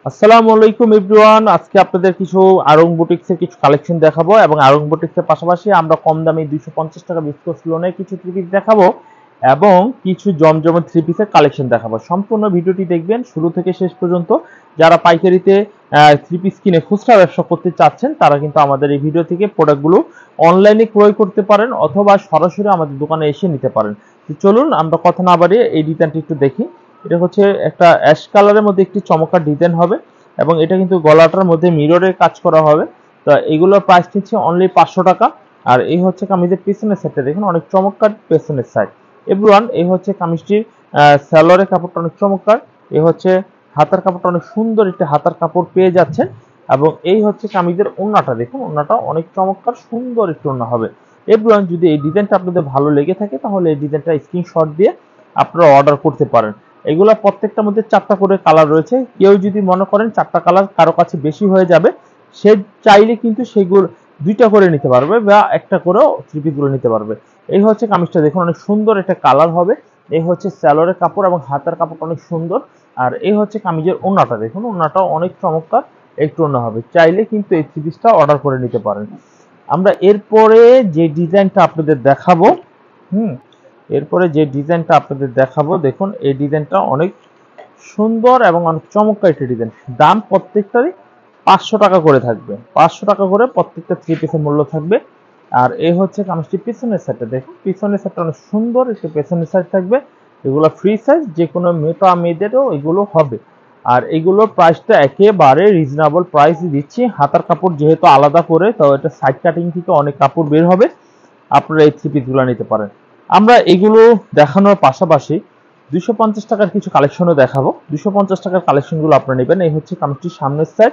আসসালামু আলাইকুম এভরিওয়ান। আজকে আপনাদের কিছু আড়ং বুটিক্সের কিছু কালেকশন দেখাবো এবং আড়ং বুটিক্সের পাশাপাশি আমরা কম দামে 250 টাকা বিস্কুট লোনে কিছু থ্রি পিস দেখাবো এবং কিছু জমজমের থ্রি পিসের কালেকশন দেখাবো। সম্পূর্ণ ভিডিওটি দেখবেন শুরু থেকে শেষ পর্যন্ত। যারা পাইকারিতে থ্রি পিস কিনে খুচরা ব্যবসা করতে চাচ্ছেন তারা কিন্তু আমাদের এই ভিডিও থেকে প্রোডাক্টগুলো অনলাইনে ক্রয় করতে পারেন অথবা সরাসরি আমাদের দোকানে এসে নিতে পারেন। তো চলুন আমরা কথা না বাড়িয়ে এই ডিজাইনটি একটু দেখি। এটা হচ্ছে একটা অ্যাশ কালারের মধ্যে একটি চমৎকার ডিজাইন হবে এবং এটা কিন্তু গলাটার মধ্যে মিররের কাজ করা হবে। তো এগুলোর প্রাইস নিচ্ছে অনলি 500 টাকা। আর এই হচ্ছে কামিজের পিছনের সাইডটা দেখুন, অনেক চমৎকার পিছনের সাইড। এভরিওয়ান, এই হচ্ছে কামিজটির সালোয়ারের কাপড়টা অনেক চমৎকার। এই হচ্ছে হাতার কাপড়টা অনেক সুন্দর, একটি হাতার কাপড় পেয়ে যাচ্ছেন। এবং এই হচ্ছে কামিজের ওড়নাটা দেখুন, ওড়নাটা অনেক চমৎকার সুন্দর একটি ওড়না হবে। এভরিওয়ান, যদি এই ডিজাইনটা আপনাদের ভালো লেগে থাকে তাহলে এই ডিজাইনটা স্ক্রিনশট দিয়ে আপনারা অর্ডার করতে পারেন। এগুলো প্রত্যেকটার মধ্যে 4টা করে কালার রয়েছে। কেউ যদি মনে করেন 4টা কালার কারো কাছে বেশি হয়ে যাবে, সে চাইলে কিন্তু সেগুলো 2টা করে নিতে পারবে বা একটা করেও থ্রি পিস গুলো নিতে পারবে। এই হচ্ছে কামিজটা দেখুন, অনেক সুন্দর একটা কালার হবে। এই হচ্ছে সালোয়ারের কাপড় এবং হাতার কাপড়টা অনেক সুন্দর। আর এই হচ্ছে কামিজের ওড়নাটা দেখুন, ওড়নাটাও অনেক চমৎকার একটু ওড়না হবে। চাইলে কিন্তু এই থ্রি পিসটা অর্ডার করে নিতে পারেন। আমরা এরপরে যে ডিজাইনটা আপনাদের দেখাবো, এরপরে যে ডিজাইনটা আপনাদের দেখাবো দেখুন, এই ডিজাইনটা অনেক সুন্দর এবং অনেক চমৎকার একটা ডিজাইন। দাম প্রত্যেকটারই 500 টাকা করে থাকবে, 500 টাকা করে প্রত্যেকটা থ্রি পিসের মূল্য থাকবে। আর এই হচ্ছে কামিজটি পিছনের সাইডটা দেখুন, পিছনের সাইডটা অনেক সুন্দর একটি পিছনের সাইড থাকবে। এগুলো ফ্রি সাইজ, যে কোনো মেয়েটা মেয়েদেরও এগুলো হবে। আর এগুলোর প্রাইসটা একেবারে রিজনেবল প্রাইস দিচ্ছি। হাতার কাপড় যেহেতু আলাদা করে, তো এটা সাইড কাটিং থেকে অনেক কাপড় বের হবে। আপনারা এই থ্রি পিসগুলো নিতে পারেন। আমরা এগুলো দেখানোর পাশাপাশি 250 টাকার কিছু কালেকশনও দেখাবো। 250 টাকার কালেকশনগুলো আপনারা নেবেন। এই হচ্ছে কামিজটির সামনের সাইড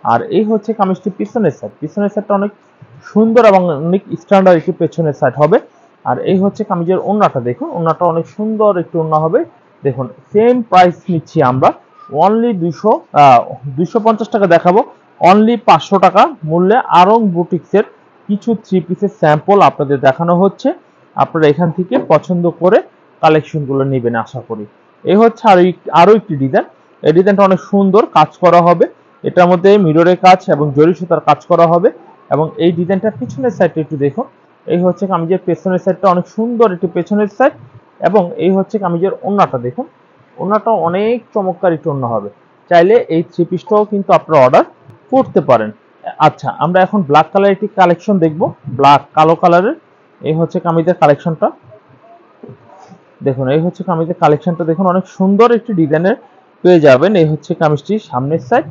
আর এই হচ্ছে কামিজটির পিছনের সাইড। পিছনের সাইডটা অনেক সুন্দর এবং অনেক স্ট্যান্ডার্ড একটি পেছনের সাইড হবে। আর এই হচ্ছে কামিজের ওড়নাটা দেখুন, ওড়নাটা অনেক সুন্দর একটি ওড়না হবে। দেখুন, সেম প্রাইস নিচ্ছি আমরা অনলি 250 টাকা দেখাবো, অনলি 500 টাকা মূল্যে আড়ং বুটিক্সের কিছু থ্রি পিসের স্যাম্পল আপনাদের দেখানো হচ্ছে। আপনারা এখান থেকে পছন্দ করে কালেকশনগুলো নেবেন আশা করি। এই হচ্ছে আরো একটি ডিজাইন। এই ডিজাইনটা অনেক সুন্দর কাজ করা হবে। এটার মধ্যে মিররের কাজ এবং জরি সুতার কাজ করা হবে। এবং এই ডিজাইনটা পিছনের সাইডটা একটু দেখুন। এই হচ্ছে কামিজের পেছনের সাইডটা অনেক সুন্দর একটি পেছনের সাইড। এবং এই হচ্ছে কামিজের ওড়নাটা দেখুন, ওড়নাটা অনেক চমৎকার একটু ওড়না হবে। চাইলে এই থ্রি পিসটাও কিন্তু আপনারা অর্ডার করতে পারেন। আচ্ছা, আমরা এখন ব্ল্যাক কালারের একটি কালেকশন দেখব, ব্ল্যাক কালো কালারের। এই হচ্ছে কামিজের কালেকশনটা দেখুন, এই হচ্ছে কামিজের কালেকশনটা দেখুন, অনেক সুন্দর একটি ডিজাইনের পেয়ে যাবেন। এই হচ্ছে কামিজটি সামনের সাইড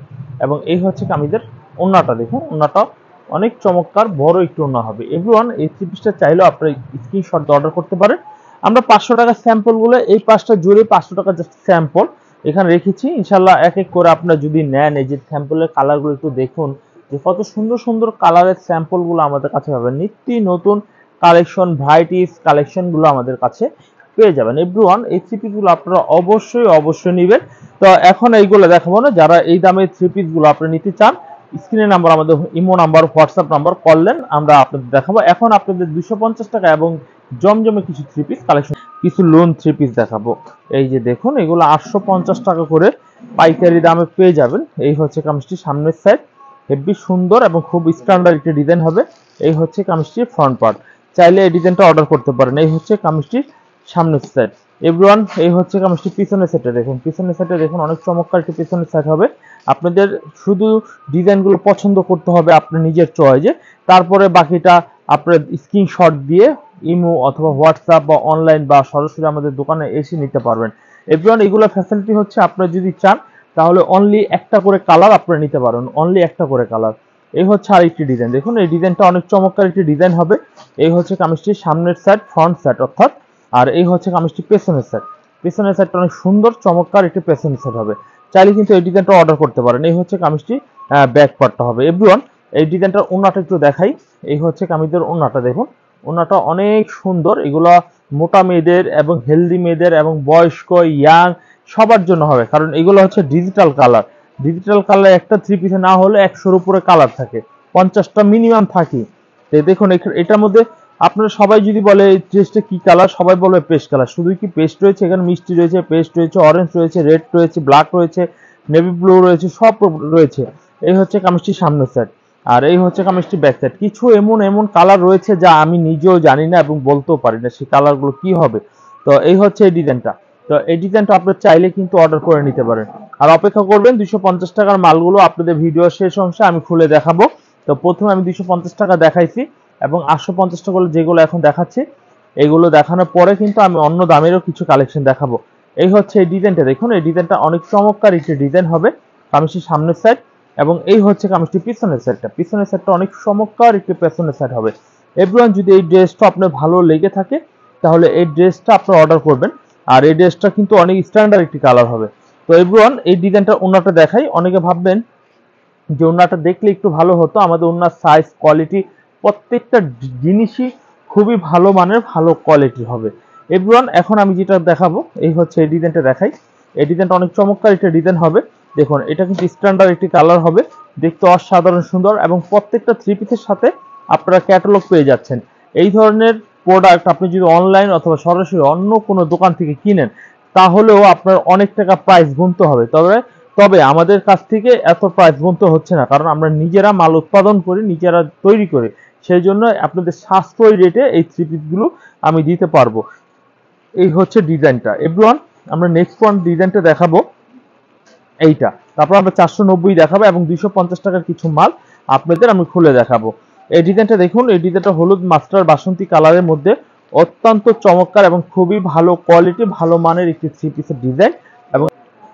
এবং এই হচ্ছে কামিজের ওড়নাটা দেখুন, ওড়নাটা অনেক চমৎকার বড় একটু ওড়না হবে। এভরিওয়ান, এই থ্রি পিসটা চাইলেও আপনারা স্ক্রিনশট দিয়ে অর্ডার করতে পারেন। আমরা 500 টাকার স্যাম্পলগুলো এই পাঁচটা জুড়ে 500 টাকা জাস্ট স্যাম্পল এখানে রেখেছি। ইনশাল্লাহ এক এক করে আপনারা যদি নেন, এই যে স্যাম্পলের কালারগুলো একটু দেখুন যে কত সুন্দর সুন্দর কালারের স্যাম্পলগুলো আমাদের কাছে পাবেন। নিত্য নতুন কালেকশন, ভ্যারাইটিস কালেকশনগুলো আমাদের কাছে পেয়ে যাবেন। এভরিওয়ান, এই থ্রি পিসগুলো আপনারা অবশ্যই নেবেন। তো এখন এইগুলো দেখাবো না। যারা এই দামে থ্রি পিসগুলো আপনারা নিতে চান, স্ক্রিনে নাম্বার, আমাদের ইমো নাম্বার, হোয়াটসঅ্যাপ নাম্বার করলেন, আমরা আপনাদের দেখাবো। এখন আপনাদের 250 টাকা এবং জমজমে কিছু থ্রি পিস কালেকশন, কিছু লোন থ্রি পিস দেখাবো। এই যে দেখুন, এগুলো 850 টাকা করে পাইকারি দামে পেয়ে যাবেন। এই হচ্ছে কামিজটি সামনের সাইড, হেভি সুন্দর এবং খুব স্ট্যান্ডার্ড একটি ডিজাইন হবে। এই হচ্ছে কামিজটির ফ্রন্ট পার্ট, চাইলে এই ডিজাইনটা অর্ডার করতে পারেন। এই হচ্ছে কামিজটির সামনের সাইড। এভরিওয়ান, এই হচ্ছে কামিজটির পিছনের সাইডে দেখুন, পিছনের সাইডে দেখুন অনেক চমৎকার একটি পিছনের সাইড হবে। আপনাদের শুধু ডিজাইনগুলো পছন্দ করতে হবে আপনার নিজের চয়েসে, তারপরে বাকিটা আপনার স্ক্রিনশট দিয়ে ইমো অথবা হোয়াটসঅ্যাপ বা অনলাইন বা সরাসরি আমাদের দোকানে এসে নিতে পারবেন। এভরিওয়ান, এগুলো ফ্যাসিলিটি হচ্ছে আপনারা যদি চান তাহলে অনলি একটা করে কালার আপনারা নিতে পারেন, অনলি একটা করে কালার। এই হচ্ছে আরেকটি ডিজাইন দেখুন, এই ডিজাইনটা অনেক চমৎকার একটি ডিজাইন হবে। এই হচ্ছে কামিজটির সামনের সাইড, ফ্রন্ট সাইড অর্থাৎ। আর এই হচ্ছে কামিজটি পেছনের সাইড, পেছনের সাইডটা অনেক সুন্দর চমৎকার একটি পেছনের সাইড হবে। চাইলে কিন্তু এই ডিজাইনটা অর্ডার করতে পারেন। এই হচ্ছে কামিজটি ব্যাক পার্টটা হবে। এভরিওয়ান, এই ডিজাইনটার ওড়নাটা একটু দেখাই। এই হচ্ছে কামিজের ওড়নাটা দেখুন, ওড়নাটা অনেক সুন্দর। এগুলা মোটা মেয়েদের এবং হেলদি মেয়েদের এবং বয়স্ক, ইয়াং সবার জন্য হবে, কারণ এগুলো হচ্ছে ডিজিটাল কালার। ডিজিটাল কালার একটা থ্রি পিসে না হলে 100-র উপরে কালার থাকে, 50টা মিনিমাম থাকে। তো দেখুন, এটার মধ্যে আপনারা সবাই যদি বলে এই ড্রেসটা কি কালার, সবাই বলবে পেস্ট কালার। শুধুই কি পেস্ট রয়েছে, এখানে মিষ্টি রয়েছে, পেস্ট রয়েছে, অরেঞ্জ রয়েছে, রেড রয়েছে, ব্ল্যাক রয়েছে, নেভি ব্লু রয়েছে, সব রয়েছে। এই হচ্ছে কামিজটির সামনের সাইড, আর এই হচ্ছে কামিজটির ব্যাক সাইড। কিছু এমন এমন কালার রয়েছে যা আমি নিজেও জানি না এবং বলতেও পারি না সেই কালারগুলো কি হবে। তো এই হচ্ছে এই ডিজাইনটা। তো এই ডিজাইনটা আপনারা চাইলে কিন্তু অর্ডার করে নিতে পারেন। আর অপেক্ষা করবেন 250 টাকার মালগুলো আপনাদের ভিডিও শেষ অংশে আমি খুলে দেখাবো। তো প্রথমে আমি 250 টাকা দেখাইছি এবং 850 টাকা যেগুলো এখন দেখাচ্ছি, এগুলো দেখানোর পরে কিন্তু আমি অন্য দামেরও কিছু কালেকশন দেখাবো। এই হচ্ছে এই ডিজাইনটা, দেখুন এই ডিজাইনটা অনেক চমৎকার একটি ডিজাইন হবে কামিজটির সামনের সাইড, এবং এই হচ্ছে কামিজটির পিছনের সাইডটা। পিছনের সাইডটা অনেক চমৎকার একটি পিছনের সাইড হবে। এভরিওয়ান, যদি এই ড্রেসটা আপনার ভালো লেগে থাকে তাহলে এই ড্রেসটা আপনারা অর্ডার করবেন। আর এই ড্রেসটা কিন্তু অনেক স্ট্যান্ডার্ড একটি কালার হবে। তো এভরিওয়ান, এই ডিজাইনটা ওন্নাটা দেখাই। অনেকে ভাববেন যে ওন্নাটা দেখলে একটু ভালো হতো, আমাদের ওন্নার সাইজ কোয়ালিটি প্রত্যেকটা জিনিসই খুবই ভালো মানের, ভালো কোয়ালিটির হবে। এভরিওয়ান, এখন আমি যেটা দেখাবো এই হচ্ছে এই ডিজাইনটা দেখাই। এই ডিজাইনটা অনেক চমৎকার একটা ডিজাইন হবে। দেখুন এটা কিন্তু স্ট্যান্ডার্ড একটি কালার হবে, দেখতে অসাধারণ সুন্দর, এবং প্রত্যেকটা থ্রি পিসের সাথে আপনারা ক্যাটালগ পেয়ে যাচ্ছেন। এই ধরনের প্রোডাক্ট আপনি যদি অনলাইন অথবা সরাসরি অন্য কোনো দোকান থেকে কিনেন তাহলেও আপনার অনেক টাকা প্রাইস গুনতে হবে। তবে আমাদের কাছ থেকে এত প্রাইস গুনতে হচ্ছে না, কারণ আমরা নিজেরা মাল উৎপাদন করি, নিজেরা তৈরি করি। সেই জন্য আপনাদের সাশ্রয়ী রেটে এই থ্রি পিসগুলো আমি দিতে পারবো। এই হচ্ছে ডিজাইনটা। এভরিওয়ান, আমরা নেক্সট ওয়ান ডিজাইনটা দেখাবো এইটা। তারপর আমরা 490 দেখাবো এবং 250 টাকার কিছু মাল আপনাদের আমি খুলে দেখাবো। এই ডিজাইনটা দেখুন, এই ডিজাইনটা হলুদ মাস্টার বাসন্তী কালারের মধ্যে অত্যন্ত চমৎকার এবং খুবই ভালো কোয়ালিটি, ভালো মানের একটি থ্রি পিসের ডিজাইন। এবং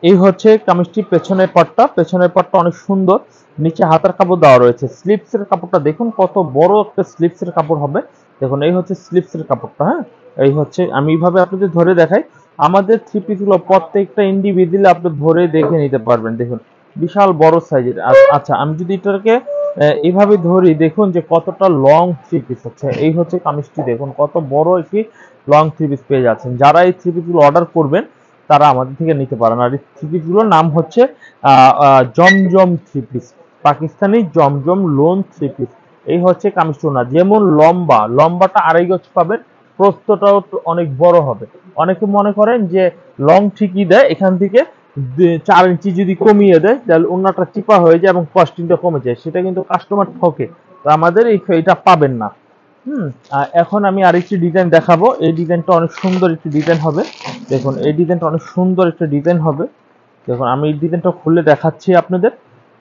এই হচ্ছে কামিজটি পেছনের পাটটা। পেছনের পাটটা অনেক সুন্দর, নিচে হাতার কাপড় দেওয়া রয়েছে। স্লিপসের কাপড়টা দেখুন কত বড় একটা স্লিপসের কাপড় হবে। দেখুন এই হচ্ছে স্লিপসের কাপড়টা। হ্যাঁ, এই হচ্ছে, আমি এইভাবে আপনাদের ধরে দেখাই। আমাদের থ্রি পিসগুলো প্রত্যেকটা ইন্ডিভিজুয়ালি আপনি ধরে দেখে নিতে পারবেন। দেখুন বিশাল বড় সাইজের। আচ্ছা, আমি যদি এটাকে এইভাবে ধরি, দেখুন যে কতটা লং থ্রি পিস হচ্ছে। এই হচ্ছে কামিজটি, দেখুন কত বড় একটি লং থ্রি পিস পেয়ে যাচ্ছেন। যারা এই থ্রি পিসগুলো অর্ডার করবেন তারা আমাদের থেকে নিতে পারেন। আর এই থ্রি পিসগুলোর নাম হচ্ছে জমজম থ্রি পিস, পাকিস্তানি জমজম লোন থ্রি পিস। এই হচ্ছে কামিজটা না, যেমন লম্বাটা 2.5 গজ পাবেন, প্রস্থটাও অনেক বড় হবে। অনেকে মনে করেন যে লং ঠিকই দেয়, এখান থেকে 4 ইঞ্চি যদি কমিয়ে দেয় তাহলে ওন্নাটা চিপা হয়ে যায় এবং কস্টিংটা কমে যায়, সেটা কিন্তু কাস্টমার ঠকে। তো আমাদের এটা পাবেন না। এখন আমি আরেকটি ডিজাইন দেখাবো। এই ডিজাইনটা অনেক সুন্দর একটি ডিজাইন হবে। দেখুন এই ডিজাইনটা অনেক সুন্দর একটা ডিজাইন হবে। দেখুন আমি এই ডিজাইনটা খুলে দেখাচ্ছি আপনাদের,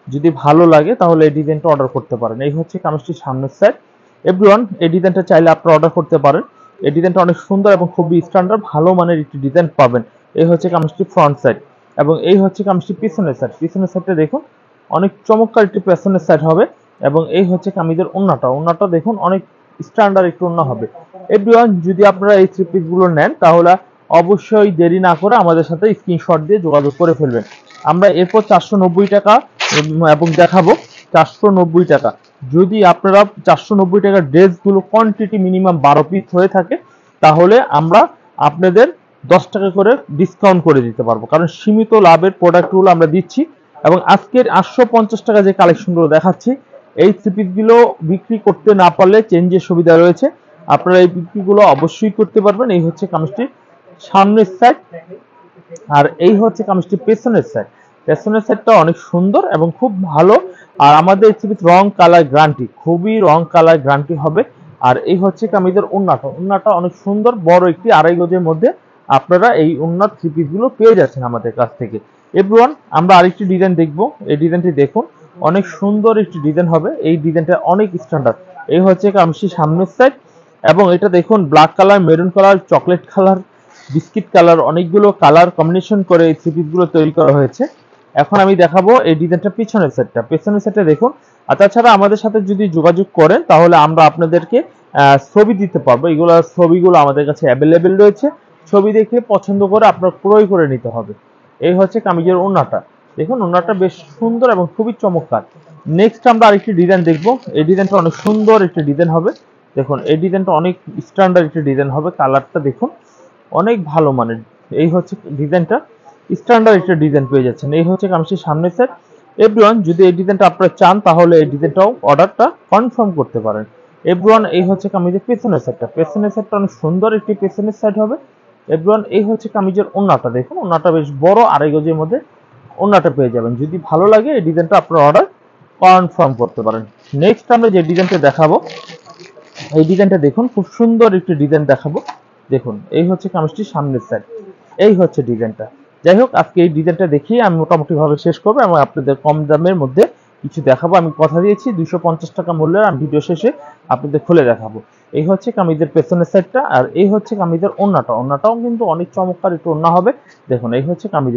যদি ভালো লাগে তাহলে এই ডিজাইনটা অর্ডার করতে পারেন। এই হচ্ছে কামিজটির সামনের সাইড। এভরিওয়ান, এই ডিজাইনটা চাইলে আপনারা অর্ডার করতে পারেন। এই ডিজাইনটা অনেক সুন্দর এবং খুবই স্ট্যান্ডার্ড ভালো মানের একটি ডিজাইন পাবেন। এই হচ্ছে কামিজটির ফ্রন্ট সাইড, এবং এই হচ্ছে কামিজটির পিছনের সাইড। পিছনের সাইডটা দেখুন অনেক চমৎকার একটি পিছনের সাইড হবে। এবং এই হচ্ছে কামিজের ওন্নাটা দেখুন অনেক স্ট্যান্ডার্ড একটু ওন্না হবে। এভরিওয়ান, যদি আপনারা এই থ্রি পিসগুলো নেন তাহলে অবশ্যই দেরি না করে আমাদের সাথে স্ক্রিনশট দিয়ে যোগাযোগ করে ফেলবেন। আমরা এরপর 490 টাকা এবং দেখাবো 490 টাকা। যদি আপনারা 490 টাকার ড্রেসগুলো কোয়ান্টিটি মিনিমাম 12 পিস হয়ে থাকে তাহলে আমরা আপনাদের 10 টাকা করে ডিসকাউন্ট করে দিতে পারবো, কারণ সীমিত লাভের প্রোডাক্টগুলো আমরা দিচ্ছি। এবং আজকের 850 টাকা যে কালেকশনগুলো দেখাচ্ছি, এই থ্রি পিসগুলো বিক্রি করতে না পারলে চেঞ্জের সুবিধা রয়েছে, আপনারা এই বিক্রিগুলো অবশ্যই করতে পারবেন। এই হচ্ছে কামিজটির সামনের সাইড, আর এই হচ্ছে কামিজটির পেছনের সাইড। পেছনের সাইডটা অনেক সুন্দর এবং খুব ভালো। আর আমাদের এই থ্রি পিস রং কালার গ্যারান্টি, খুবই রং কালার গ্যারান্টি হবে। আর এই হচ্ছে কামিজের ওন্নাটা অনেক সুন্দর বড় একটি 2.5 গজের মধ্যে আপনারা এই ওন্নার থ্রি পিসগুলো পেয়ে যাচ্ছেন আমাদের কাছ থেকে। এভরিওয়ান, আমরা আরেকটি ডিজাইন দেখবো। এই ডিজাইনটি দেখুন অনেক সুন্দর একটি ডিজাইন হবে। এই ডিজাইনটা অনেক স্ট্যান্ডার্ড। এই হচ্ছে কামিজটির সামনের সাইড, এবং এটা দেখুন black colour, maroon colour, chocolate colour, biscuit colour, অনেকগুলো কালার কম্বিনেশন করে এই থ্রি পিসগুলো তৈরি করা হয়েছে। এখন আমি দেখাবো এই ডিজাইনটা পিছনের সাইডটা। পিছনের সাইডটা দেখুন। আর তাছাড়া আমাদের সাথে যদি যোগাযোগ করেন তাহলে আমরা আপনাদেরকে ছবি দিতে পারবো। এগুলো ছবিগুলো আমাদের কাছে অ্যাভেলেবেল রয়েছে। ছবি দেখে পছন্দ করে আপনার ক্রয় করে নিতে হবে। এই হচ্ছে কামিজের ওন্নাটা। দেখুন ওন্নাটা বেশ সুন্দর এবং খুবই চমৎকার। নেক্সট আমরা আরেকটি ডিজাইন দেখবো। এই ডিজাইনটা অনেক সুন্দর একটি ডিজাইন হবে। দেখুন এই ডিজাইনটা অনেক স্ট্যান্ডার্ড একটি ডিজাইন হবে। কালারটা দেখুন অনেক ভালো মানের। এই হচ্ছে ডিজাইনটা, স্ট্যান্ডার্ড একটা ডিজাইন পেয়ে যাচ্ছেন। এই হচ্ছে কামিজটির সামনের সাইড। এভরিওয়ান, যদি এই ডিজাইনটা আপনারা চান তাহলে এই ডিজাইনটাও অর্ডারটা কনফার্ম করতে পারেন। এভরিওয়ান, এই হচ্ছে কামিজের পেছনের সাইডটা। পেছনের সাইডটা অনেক সুন্দর একটি পেছনের সাইড হবে। এভরিওয়ান, এই হচ্ছে কামিজের ওন্নাটা। দেখুন ওন্নাটা বেশ বড়, 2.5 গজের মধ্যে ওড়নাটা পেয়ে যাবেন। যদি ভালো লাগে এই ডিজাইনটা আপনারা অর্ডার কনফার্ম করতে পারেন। নেক্সট আমরা যে ডিজাইনটা দেখাবো, এই ডিজাইনটা দেখুন, খুব সুন্দর একটি ডিজাইন দেখাবো। দেখুন এই হচ্ছে কামিজটির সামনের সাইড, এই হচ্ছে ডিজাইনটা। যাই হোক, আজকে এই ডিজাইনটা দেখিয়ে আমি মোটামুটি ভাবে শেষ করবো এবং আপনাদের কম দামের মধ্যে কিছু দেখাবো। আমি কথা দিয়েছি 250 টাকা মূল্যের, আমি ভিডিও শেষে আপনাদের খুলে দেখাবো। এই হচ্ছে কামিজের পেছনের সাইডটা, আর এই হচ্ছে কামিজের ওড়নাটা। ওড়নাটাও কিন্তু অনেক চমৎকার একটু ওড়না হবে। দেখুন এই হচ্ছে কামিজের